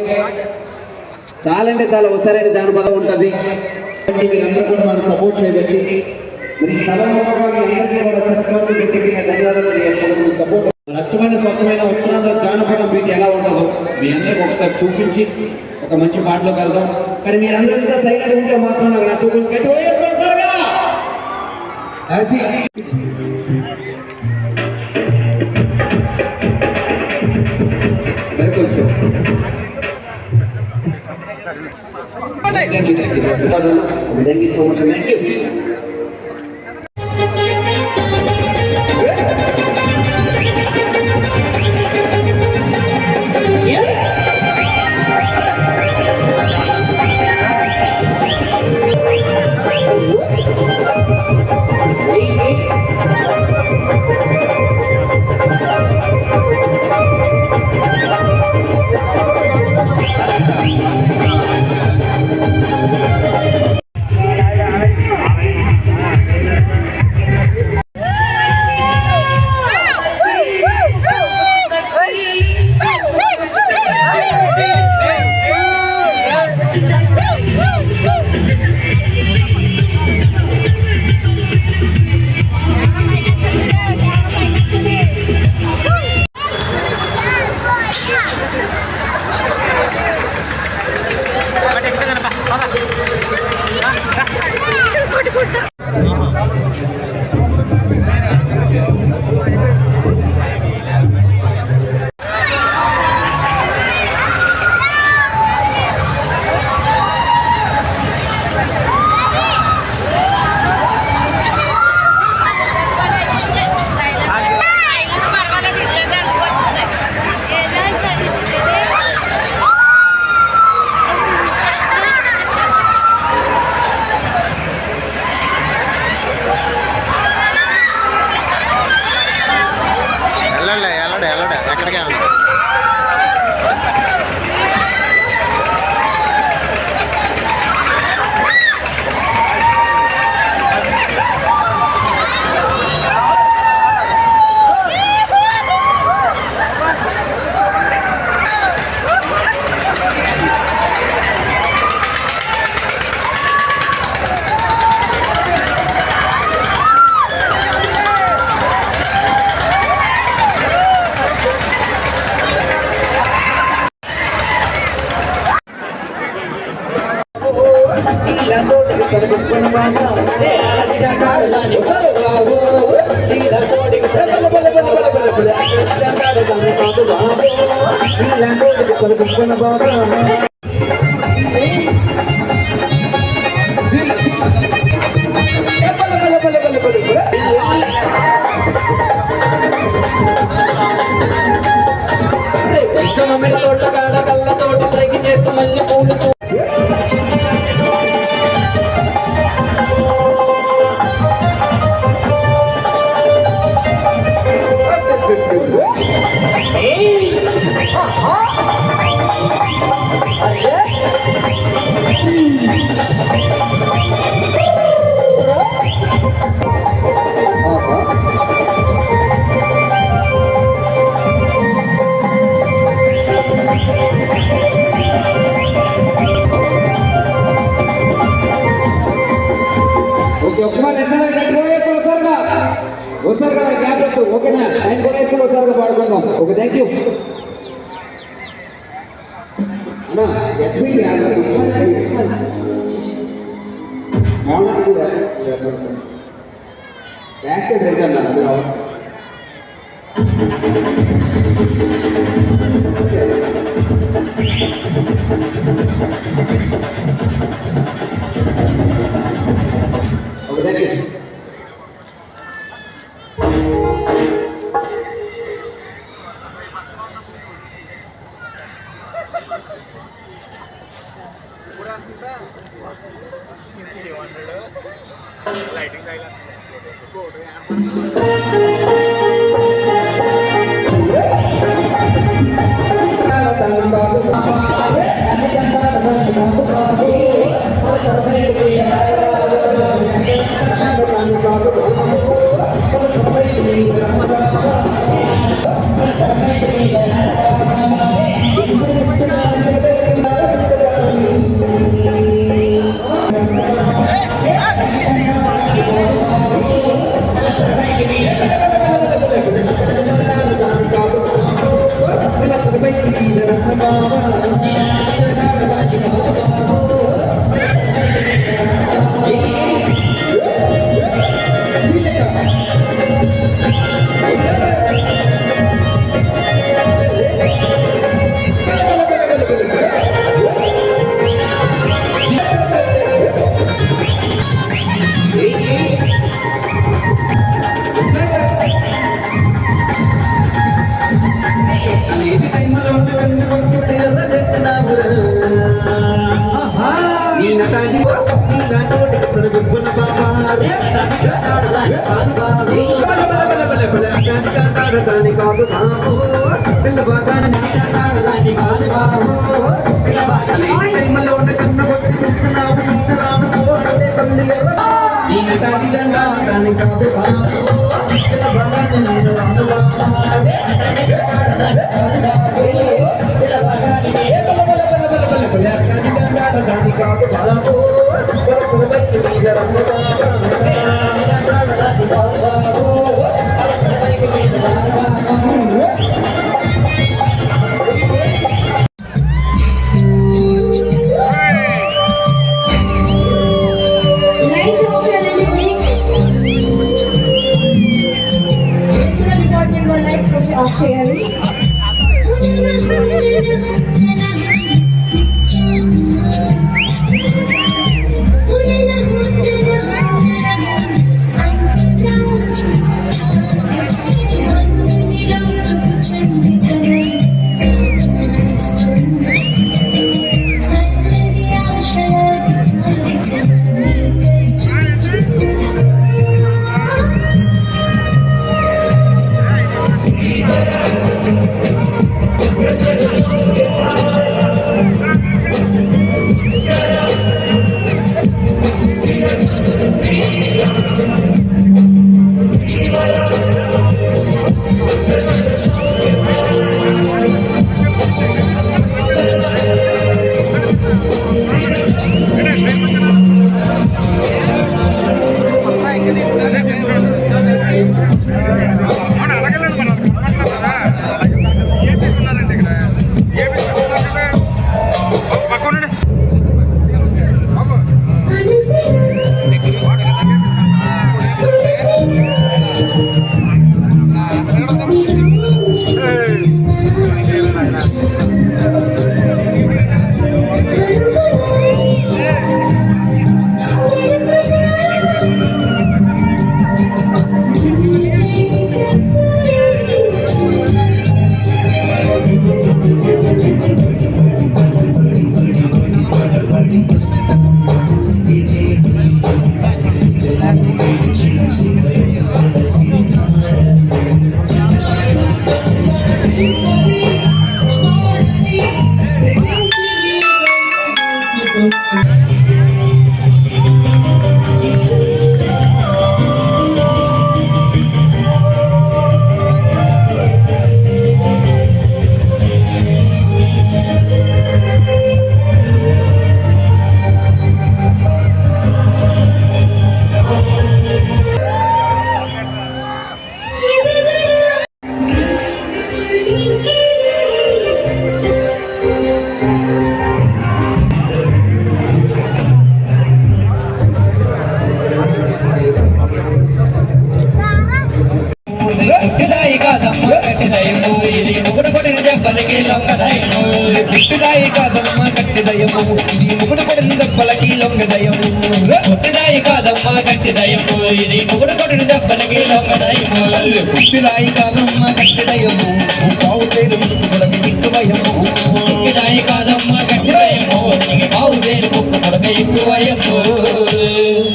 చాలా అంటే చాలా హుషారైన జానపదం ఉంటుంది. మీరందరూ కూడా మనం సపోర్ట్ చేయబట్టి మరి ధన్యవాదాలు. సపోర్ట్ స్వచ్ఛమైన ఉత్తరాంధ్ర జానపదం మీకు ఎలా ఉండదు మీ అందరికి ఒకసారి చూపించి ఒక మంచి పాటలోకి వెళ్దాం. కానీ మీరందరూ ఇంకా సైలెంట్ ఉంటే మాత్రం నాకు నా చూపులు కొంచెం Thank you so much. Thank you. Okay, thank you. Anna, yes, please. I want to do that. That's the reason. Okay, thank you. Lighting దాని కాదు బాబు పిల్ల బాగా దాని కాదు బాబు పిల్ల బాగా టైంలో ఉన్న కన్న కొట్టి చూస్తున్నావు రాను పోతే బండి నీ తాడి దండా దాని కాదు బాబు పిల్ల బాగా నేను రాను బాబు పిల్ల బాగా దాని కాదు బాబు మీద రమ్మ ఆఫ్ చేయాలి.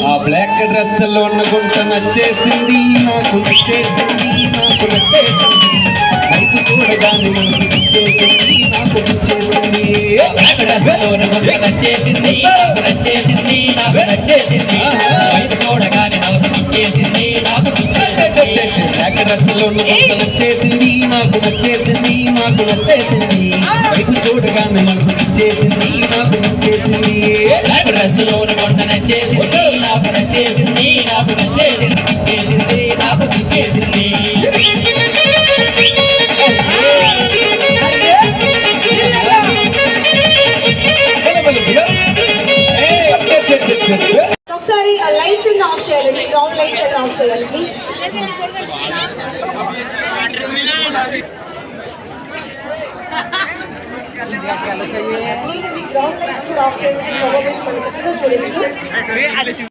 ఆ బ్లాక్ డ్రెస్ లో ఉన్న గుంట నచ్చేసింది నాకు నచ్చేసింది నాకు నచ్చేసింది బయట చూడగానే మనకు నచ్చేసింది నాకు నచ్చేసింది బ్లాక్ డ్రెస్ లో ఉన్న గుంట నచ్చేసింది నాకు నచ్చేసింది నాకు నచ్చేసింది బయట చూడగానే నాకు నచ్చేసింది నాకు బ్లాక్ డ్రెస్ లో ఉన్న గుంట నచ్చేసింది నాకు నచ్చేసింది నాకు నచ్చేసింది బయట చూడగానే మనకు నచ్చేసింది నాకు నచ్చేసింది బ్లాక్ డ్రెస్ లో ఉన్న గుంట నచ్చేసింది నాకు నచ్చేసింది నాకు నచ్చేసింది నచ్చేసింది నాకు నచ్చేసింది ఒకసారి లైట్స్ ఆఫ్ చేయాలి, గ్రౌండ్ లైట్స్ ఆఫ్ చేయాలి ప్లీజ్. గ్రౌండ్ లైట్స్ ఆఫ్ చేసి చూడొచ్చు.